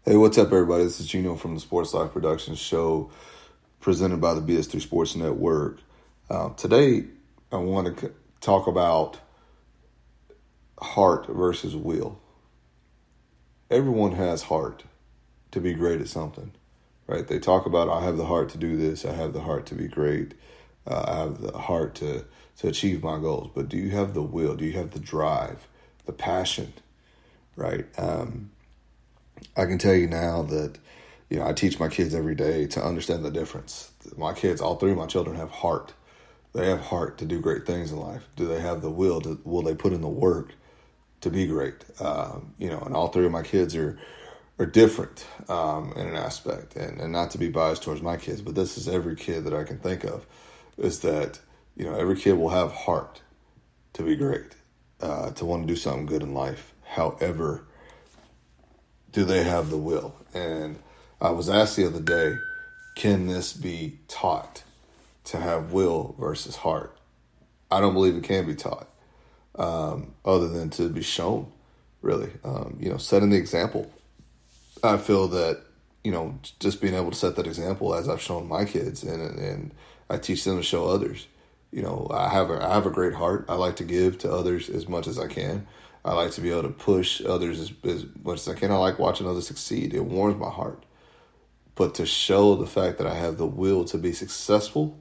Hey, what's up, everybody? This is Gino from the Sports Life Productions show presented by the BS3 Sports Network. Today, I want to talk about heart versus will. Everyone has heart to be great at something, right? They talk about, I have the heart to do this. I have the heart to be great. I have the heart to achieve my goals. But do you have the will? Do you have the drive, the passion, right? I can tell you now that, I teach my kids every day to understand the difference. My kids, all three of my children have heart. They have heart to do great things in life. Do they have the will? Will they put in the work to be great? And all three of my kids are different in an aspect. And not to be biased towards my kids, but this is every kid that I can think of, is that, every kid will have heart to be great, to want to do something good in life. However, do they have the will? And I was asked the other day, can this be taught to have will versus heart? I don't believe it can be taught, other than to be shown, really. Setting the example. I feel that, just being able to set that example as I've shown my kids and I teach them to show others. I have a great heart. I like to give to others as much as I can. I like to be able to push others as much as I can. I like watching others succeed. It warms my heart. But to show the fact that I have the will to be successful,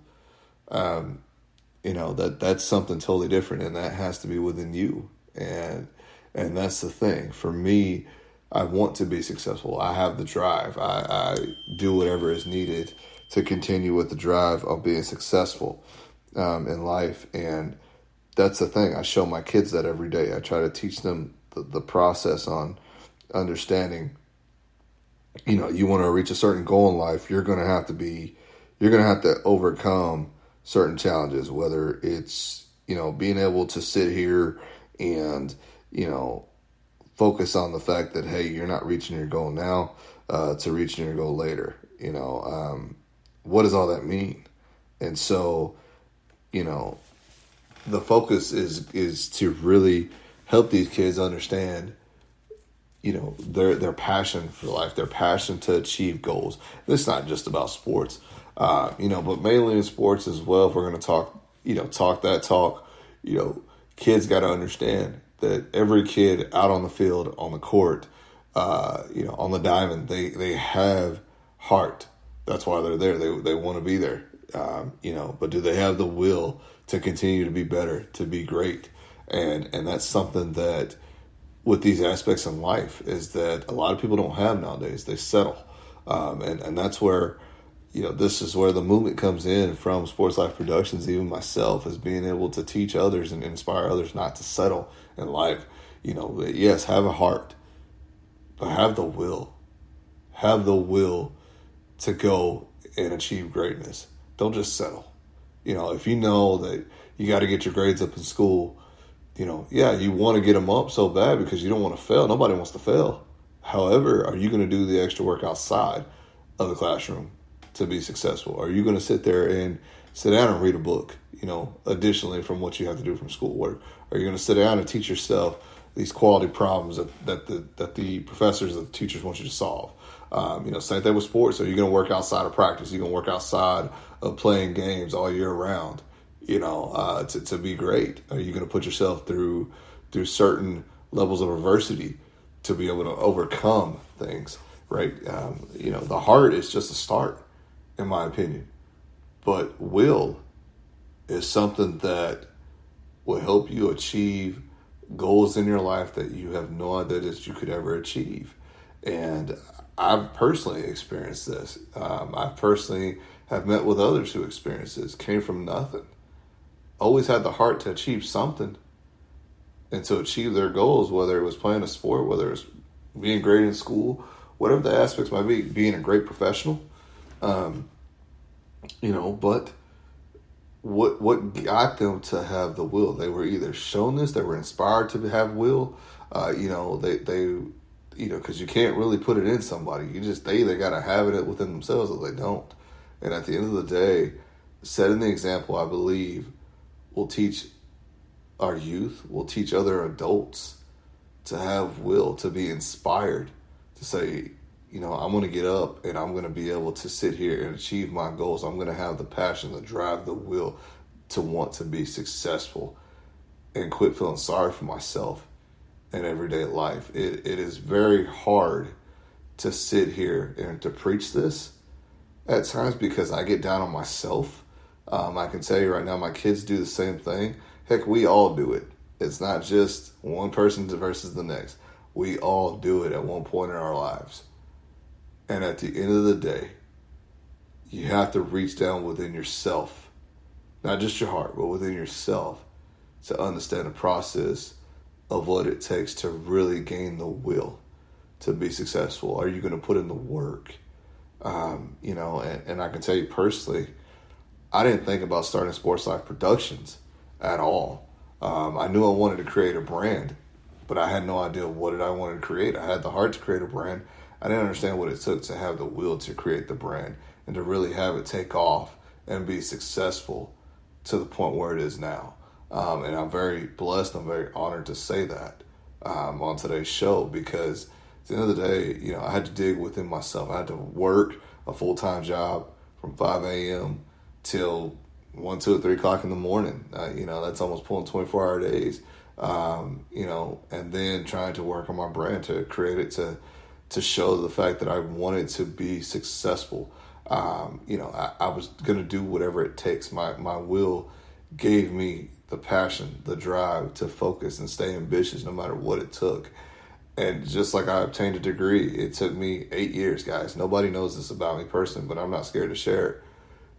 that's something totally different, and that has to be within you. And that's the thing. For me, I want to be successful. I have the drive. I do whatever is needed to continue with the drive of being successful in life. And that's the thing. I show my kids that every day. I try to teach them the process on understanding, you want to reach a certain goal in life, you're going to have to overcome certain challenges, whether it's, being able to sit here and, focus on the fact that, hey, you're not reaching your goal now, to reaching your goal later. What does all that mean? And so, the focus is to really help these kids understand, their passion for life, their passion to achieve goals. It's not just about sports, but mainly in sports as well. If we're going to talk, kids got to understand that every kid out on the field, on the court, on the diamond, they have heart. That's why they're there. They want to be there, but do they have the will to continue to be better, to be great? And that's something that with these aspects in life is that a lot of people don't have nowadays. They settle. And that's where, this is where the movement comes in from Sports Life Productions, even myself, is being able to teach others and inspire others not to settle in life. Yes, have a heart, but have the will. Have the will to go and achieve greatness. Don't just settle. If you know that you got to get your grades up in school, you want to get them up so bad because you don't want to fail. Nobody wants to fail. However, are you going to do the extra work outside of the classroom to be successful? Are you going to sit there and sit down and read a book, additionally from what you have to do from schoolwork? Are you going to sit down and teach yourself these quality problems that the professors, that the teachers want you to solve? Same thing with sports. Are you going to work outside of practice? Are you going to work outside of playing games all year round, to be great? Are you going to put yourself through certain levels of adversity to be able to overcome things, right? The heart is just a start, in my opinion. But will is something that will help you achieve goals in your life that you have no idea that you could ever achieve. And I've personally experienced this. I personally have met with others who experienced this, came from nothing, always had the heart to achieve something and to achieve their goals, whether it was playing a sport, whether it was being great in school, whatever the aspects might be, being a great professional. But what got them to have the will? They were either shown this, they were inspired to have will. Because you can't really put it in somebody. They either got to have it within themselves or they don't. And at the end of the day, setting the example, I believe, will teach our youth, will teach other adults to have will, to be inspired, to say, I'm going to get up and I'm going to be able to sit here and achieve my goals. I'm going to have the passion, the drive, the will to want to be successful and quit feeling sorry for myself in everyday life. It is very hard to sit here and to preach this at times because I get down on myself. I can tell you right now, my kids do the same thing. Heck, we all do it. It's not just one person versus the next. We all do it at one point in our lives. And at the end of the day, you have to reach down within yourself, not just your heart, but within yourself, to understand the process of what it takes to really gain the will to be successful. Are you going to put in the work? And I can tell you personally, I didn't think about starting Sports Life Productions at all. I knew I wanted to create a brand, but I had no idea what I wanted to create. I had the heart to create a brand. I didn't understand what it took to have the will to create the brand and to really have it take off and be successful to the point where it is now. And I'm very blessed. I'm very honored to say that on today's show, because at the end of the day, I had to dig within myself. I had to work a full-time job from 5 a.m. till 1, 2, or 3 o'clock in the morning. That's almost pulling 24-hour days. And then trying to work on my brand to create it to show the fact that I wanted to be successful. I was going to do whatever it takes. My will gave me the passion, the drive to focus and stay ambitious no matter what it took. And just like I obtained a degree, it took me 8 years, guys. Nobody knows this about me personally, but I'm not scared to share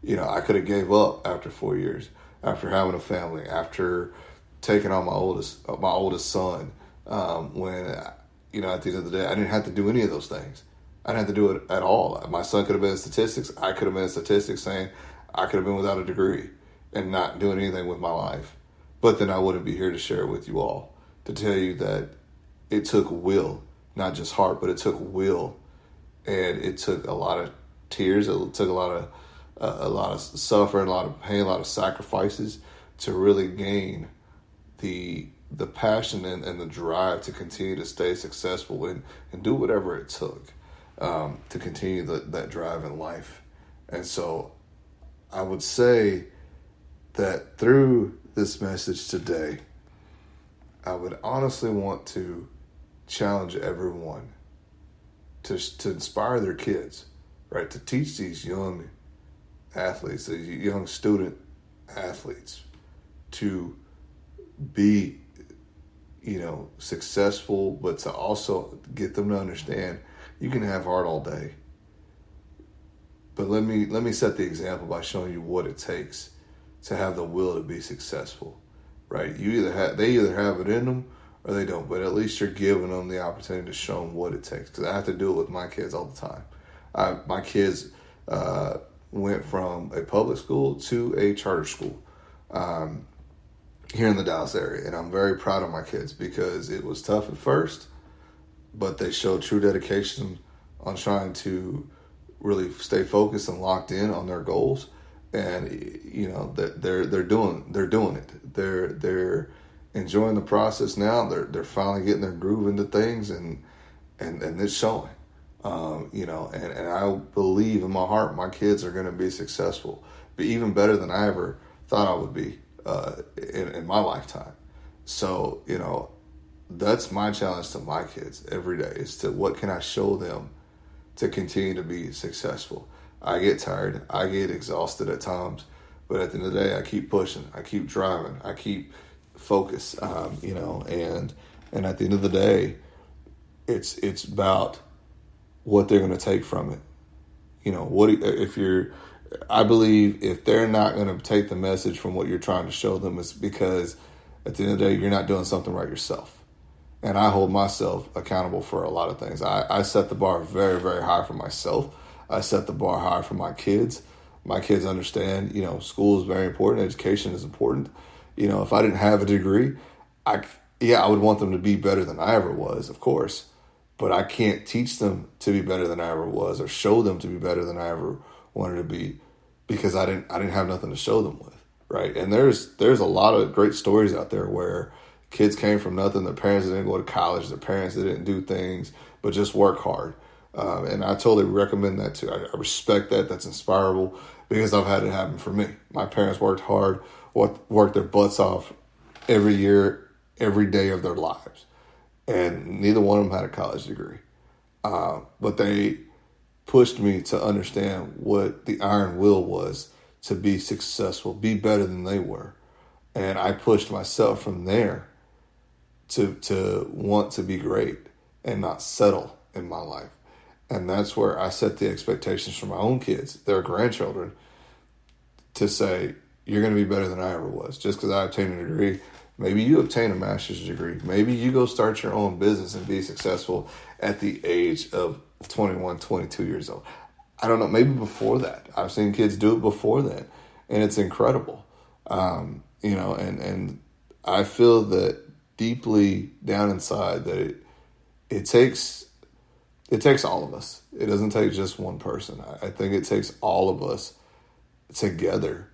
it. I could have gave up after 4 years, after having a family, after taking on my oldest son, when, at the end of the day, I didn't have to do any of those things. I didn't have to do it at all. My son could have been in statistics. I could have been in statistics, saying I could have been without a degree and not doing anything with my life. But then I wouldn't be here to share it with you all, to tell you that it took will, not just heart, but it took will. And it took a lot of tears. It took a lot of suffering, a lot of pain, a lot of sacrifices to really gain the passion and the drive to continue to stay successful and do whatever it took to continue that drive in life. And so I would say that through this message today, I would honestly want to challenge everyone to inspire their kids, right? To teach these young athletes, these young student athletes, to be, successful, but to also get them to understand you can have heart all day. But let me set the example by showing you what it takes to have the will to be successful, right? They either have it in them or they don't, but at least you're giving them the opportunity to show them what it takes. Because I have to do it with my kids all the time. My kids went from a public school to a charter school here in the Dallas area, and I'm very proud of my kids because it was tough at first, but they showed true dedication on trying to really stay focused and locked in on their goals. And that they're doing it. They're enjoying the process now. They're finally getting their groove into things, and it's showing. And I believe in my heart my kids are going to be successful, be even better than I ever thought I would be in my lifetime. So that's my challenge to my kids every day, is to what can I show them to continue to be successful. I get tired. I get exhausted at times. But at the end of the day, I keep pushing. I keep driving. I keep focused, and at the end of the day, it's about what they're going to take from it. I believe if they're not going to take the message from what you're trying to show them, it's because at the end of the day, you're not doing something right yourself. And I hold myself accountable for a lot of things. I set the bar very, very high for myself. I set the bar high for my kids. My kids understand, school is very important. Education is important. If I didn't have a degree, I would want them to be better than I ever was, of course. But I can't teach them to be better than I ever was or show them to be better than I ever wanted to be because I didn't have nothing to show them with, right? And there's a lot of great stories out there where kids came from nothing. Their parents didn't go to college. Their parents didn't do things but just work hard. And I totally recommend that too. I respect that. That's inspirable because I've had it happen for me. My parents worked hard, worked their butts off every year, every day of their lives. And neither one of them had a college degree. But they pushed me to understand what the iron will was to be successful, be better than they were. And I pushed myself from there to want to be great and not settle in my life. And that's where I set the expectations for my own kids, their grandchildren, to say, you're going to be better than I ever was. Just because I obtained a degree, maybe you obtain a master's degree. Maybe you go start your own business and be successful at the age of 21, 22 years old. I don't know, maybe before that. I've seen kids do it before then, and it's incredible. And I feel that deeply down inside that it takes all of us. It doesn't take just one person. I think it takes all of us together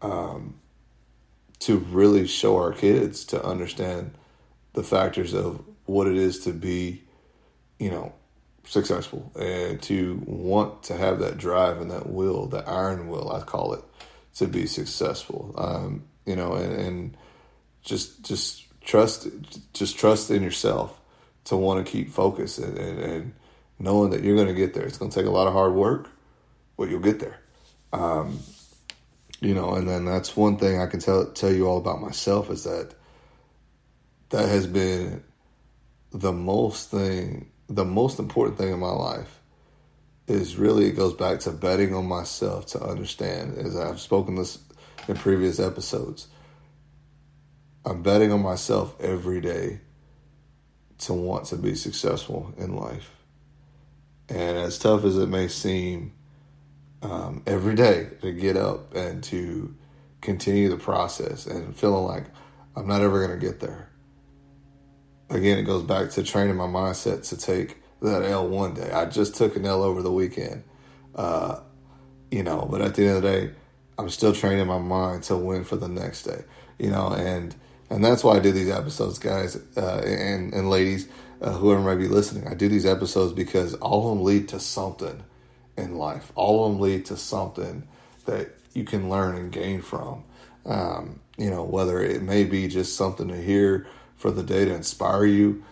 to really show our kids to understand the factors of what it is to be, successful and to want to have that drive and that will, the iron will, I call it, to be successful. And just trust in yourself to want to keep focused and knowing that you're going to get there. It's going to take a lot of hard work, but you'll get there. And then that's one thing I can tell you all about myself is that has been the most important thing in my life is really, it goes back to betting on myself to understand, as I've spoken this in previous episodes. I'm betting on myself every day to want to be successful in life. And as tough as it may seem, every day to get up and to continue the process and feeling like I'm not ever going to get there. Again, it goes back to training my mindset to take that L one day. I just took an L over the weekend, but at the end of the day, I'm still training my mind to win for the next day, and that's why I do these episodes, guys, and ladies, whoever might be listening. I do these episodes because all of them lead to something in life. All of them lead to something that you can learn and gain from. Whether it may be just something to hear for the day to inspire you,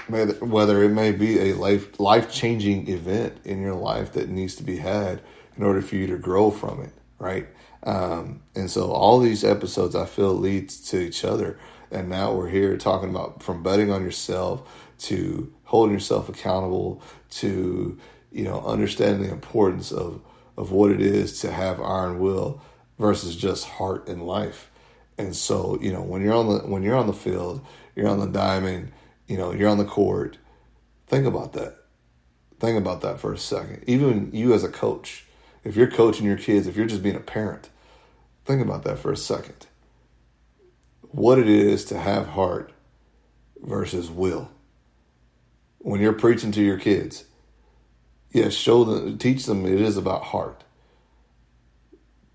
whether it may be a life-changing event in your life that needs to be had in order for you to grow from it, right? And so all these episodes I feel leads to each other. And now we're here talking about from betting on yourself to holding yourself accountable to, understanding the importance of what it is to have iron will versus just heart in life. And so, when you're on the field, you're on the diamond, you're on the court, think about that. Think about that for a second. Even you as a coach, if you're coaching your kids, if you're just being a parent, think about that for a second. What it is to have heart versus will. When you're preaching to your kids, yes, teach them it is about heart.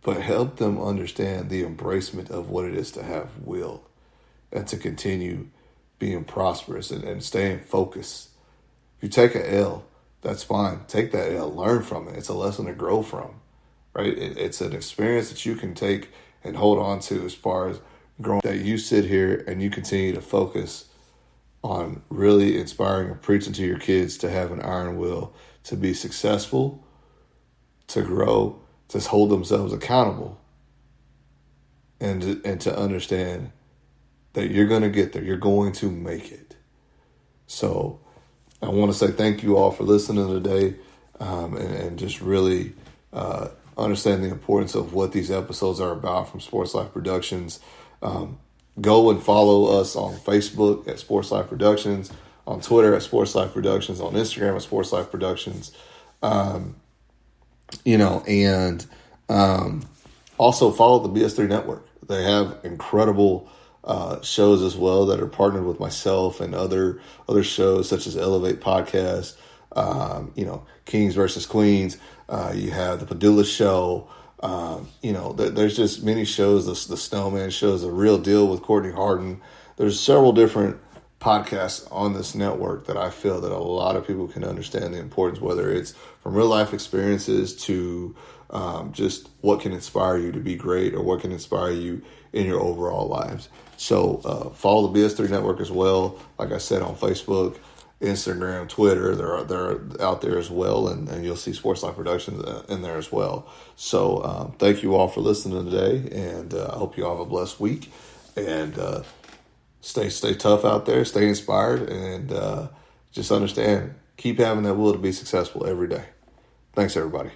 But help them understand the embracement of what it is to have will and to continue being prosperous and staying focused. If you take an L, that's fine. Take that L, learn from it. It's a lesson to grow from, right? It's an experience that you can take and hold on to as far as growing. That you sit here and you continue to focus on really inspiring and preaching to your kids to have an iron will, to be successful, to grow, to hold themselves accountable, and to understand that you're going to get there. You're going to make it. So I want to say thank you all for listening today, and just really understand the importance of what these episodes are about from Sports Life Productions. Go and follow us on Facebook at Sports Life Productions, on Twitter at Sports Life Productions, on Instagram at Sports Life Productions. Also follow the BS3 Network. They have incredible shows as well that are partnered with myself and other shows such as Elevate Podcast, Kings versus Queens. You have the Padula Show. There's just many shows. The Snowman shows, The Real Deal with Courtney Harden. There's several different podcasts on this network that I feel that a lot of people can understand the importance, whether it's from real life experiences to just what can inspire you to be great or what can inspire you in your overall lives. So follow the BS3 Network as well. Like I said, on Facebook, Instagram, Twitter, they're out there as well, and you'll see Sports Life Productions in there as well. So thank you all for listening today, and I hope you all have a blessed week. And stay tough out there, stay inspired, and just understand, keep having that will to be successful every day. Thanks, everybody.